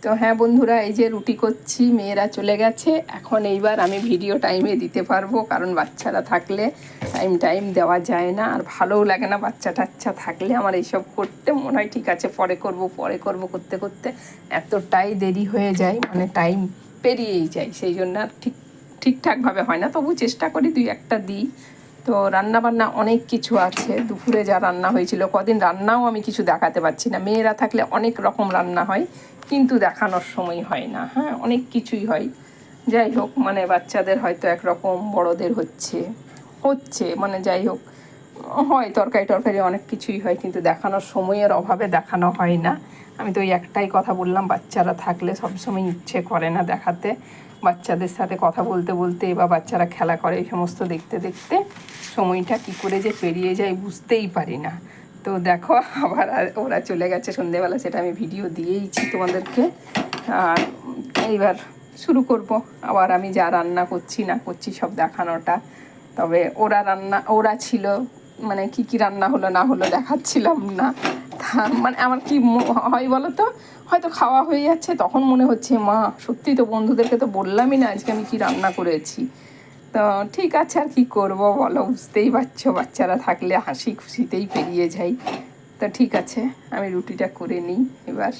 তো হ্যাঁ বন্ধুরা, এই যে রুটি করছি, মেয়েরা চলে গেছে, এখন এইবার আমি ভিডিও টাইমে দিতে পারবো, কারণ বাচ্চারা থাকলে টাইম দেওয়া যায় না, আর ভালোও লাগে না বাচ্চা টাচ্চা থাকলে আমার এইসব করতে। মনে হয় ঠিক আছে পরে করব করতে করতে এতটাই দেরি হয়ে যায়, মানে টাইম পেরিয়েই যায়, সেই জন্য আর ঠিকঠাকভাবে হয় না। তবু চেষ্টা করি দুই একটা দিই। তো রান্নাবান্না অনেক কিছু আছে, দুপুরে যা রান্না হয়েছিল, কদিন রান্নাও আমি কিছু দেখাতে পারছি না। মেয়েরা থাকলে অনেক রকম রান্না হয়, কিন্তু দেখানোর সময় হয় না। হ্যাঁ, অনেক কিছুই হয়। যাই হোক, মানে বাচ্চাদের হয়তো একরকম, বড়দের হচ্ছে মানে যাই হোক, হয় তরকারি অনেক কিছুই হয়, কিন্তু দেখানোর সময়ের অভাবে দেখানো হয় না। আমি তো ওই একটাই কথা বললাম, বাচ্চারা থাকলে সবসময় ইচ্ছে করে না দেখাতে। বাচ্চাদের সাথে কথা বলতে বলতে বা বাচ্চারা খেলা করে, এই সমস্ত দেখতে দেখতে সময়টা কী করে যে পেরিয়ে যায় বুঝতেই পারি না। তো দেখো, আবার ওরা চলে গেছে সন্ধেবেলা, সেটা আমি ভিডিও দিয়েইছি তোমাদেরকে। আর এইবার শুরু করব আবার আমি যা রান্না করছি না করছি সব দেখানোটা। তবে ওরা ছিল, মানে কি রান্না হলো না হলো দেখাচ্ছিলাম না। মানে আমার কি হয় বলো তো, হয়তো খাওয়া হয়ে যাচ্ছে, তখন মনে হচ্ছে মা সত্যি তো বন্ধুদেরকে তো বললামই না আজকে আমি কি রান্না করেছি। তো ঠিক আছে, আর কি করব বলো, বুঝতেই পারছো বাচ্চারা থাকলে হাসি খুশিতেই পেরিয়ে যাই। তো ঠিক আছে, আমি রুটিটা করে নিই এবার।